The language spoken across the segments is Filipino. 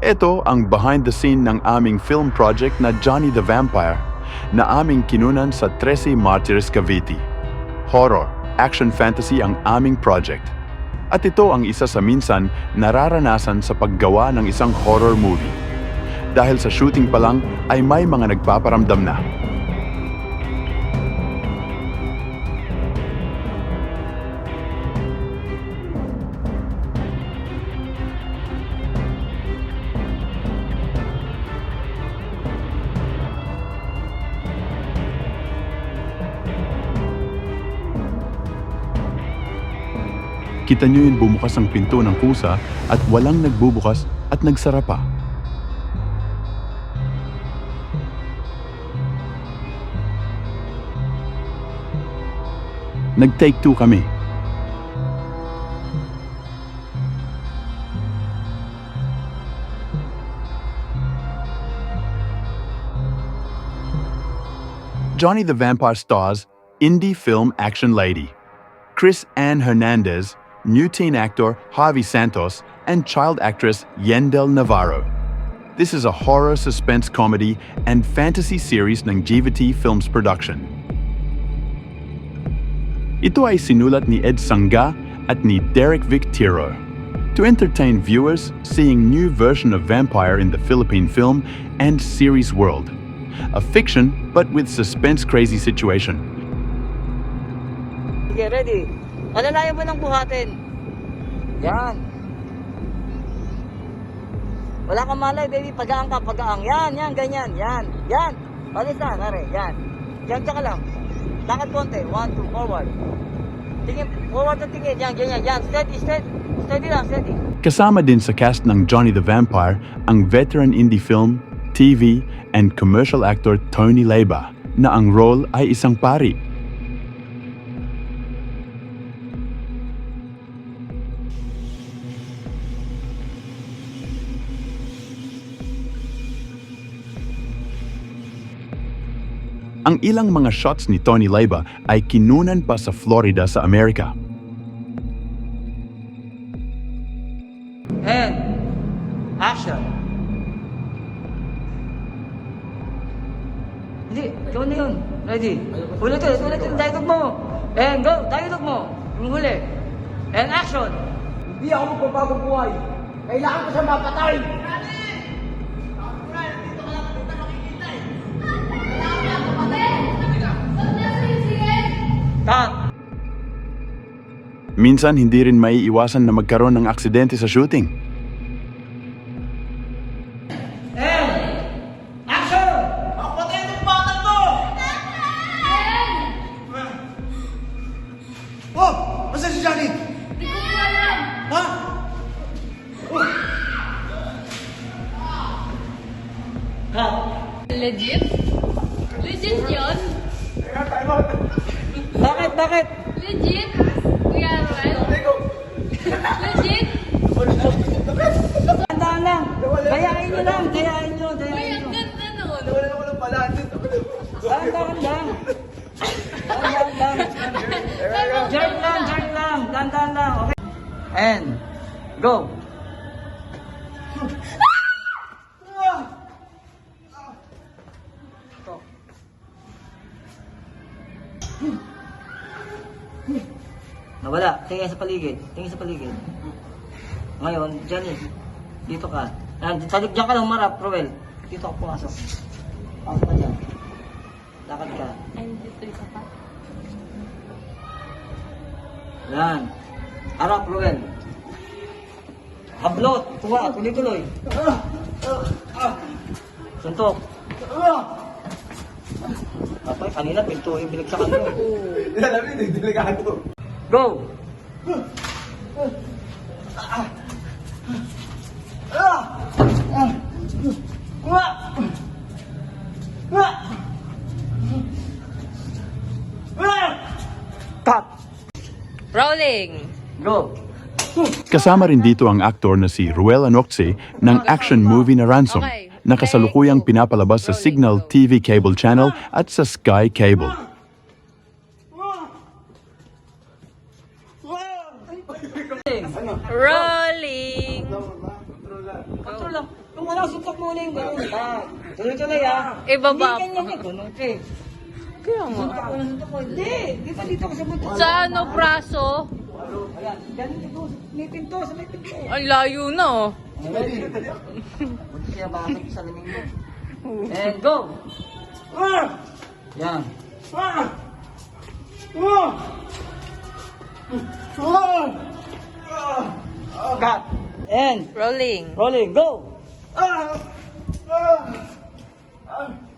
Ito ang behind the scene ng aming film project na Johnny the Vampire na aming kinunan sa 13 Martires, Cavite. Horror, action fantasy ang aming project. At ito ang isa sa minsan nararanasan sa paggawa ng isang horror movie. Dahil sa shooting pa lang ay may mga nagpaparamdam na. Kita niyo yung bumukas ang pinto ng kusa at walang nagbubukas at nagsara pa. Nag-take 2 kami. Johnny the Vampire stars indie film action lady Chris Ann Hernandez, new teen actor Javi Santos, and child actress Yendel Navarro. This is a horror suspense comedy and fantasy series ng GVT Films production. Ito ay sinulat ni Ed Sangga at ni Derek Victiro to entertain viewers seeing new version of vampire in the Philippine film and series world. A fiction but with suspense crazy situation. Okay, ready? Alalayan mo ng buhatin. Yan. Wala kang malay, baby. Pagaang ka, pagaang. Yan, yan, ganyan. Yan, yan. Balis na, nare. Yan. Yan, tsaka lang. Lakad konti. 1, 2, forward. Tingin, forward na tingin. Yan, ganyan. Yan, steady, steady. Steady lang, steady. Kasama din sa cast ng Johnny the Vampire ang veteran indie film, TV, and commercial actor Tony Leyba na ang role ay isang pari. Ang ilang mga shots ni Tony Leyba ay kinunan pa sa Florida sa Amerika. And action. Hindi, ikaw na yun. Ready? Ulitin. Dialogue mo. And go, dialogue mo. Yung huli. And action. Hindi ako magpapagong buhay. Kailangan ko siya mapatay. Cut. Minsan hindi rin maiiwasan na magkaroon ng aksidente sa shooting. And action. Ako patay ng batang to! Oh! Nasaan si Johnny? Hindi ko alam. Ha? Cut. Legit? Legit yun? Bakit? Legit? Kuya Ruel? Legit? Tandaan lang. Gayahin nyo lang. Uy, ang ganda nun. Wala na ko ng pala. Tandaan lang. Jerk lang. Tandaan lang. Okay. And go. Nawala. Tingin sa paligid. Ngayon, Johnny, dito ka. Diyan ka lang humarap, Roel. Dito ka pumasok. Pasok ka dyan. Lakad ka. Ay, dito isa pa. Yan. Harap, Roel. Hablot. Tuwa. Tuloy-tuloy. Suntok. Kapay, kanina pinto yung binagsakan mo. Alam mo, delikado. Go! Cut! Rolling! Go! Kasama rin dito ang aktor na si Ruel Anocce ng action movie na Ransom na kasalukuyang pinapalabas sa Signal TV Cable Channel at sa Sky Cable. Rolling! Control lang. mo na, suntok mo na yung ganun. Tuloy-tuloy ah. Ibaba Hindi ganyan yung ganun, eh. Kaya nga. Suntok mo na, suntok mo. Hindi, di ba dito ka sa buntot? Sa ano, praso? Ayan, ganun dito. May pinto, sa may pinto. Ang layo na oh. Bunti siya bakit sa lamig mo. And go! Yan. Cut. And Rolling. rolling, go!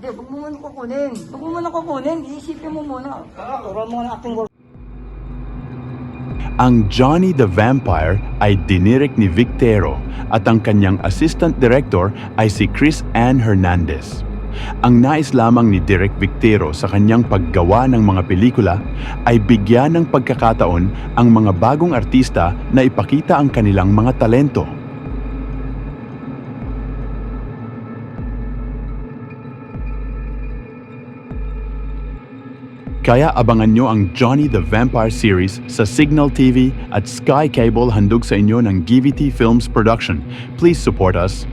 Hindi, huwag mo muna kukunin. Huwag mo muna kukunin. Iisipin mo muna. Turo mo na acting work. Ang Johnny the Vampire ay dinirik ni Victero at ang kanyang assistant director ay si Chris Ann Hernandez. Ang nais lamang ni Direk Victero sa kanyang paggawa ng mga pelikula ay bigyan ng pagkakataon ang mga bagong artista na ipakita ang kanilang mga talento. Kaya abangan nyo ang Johnny the Vampire series sa Signal TV at Sky Cable handog sa inyo ng GVT Films Production. Please support us.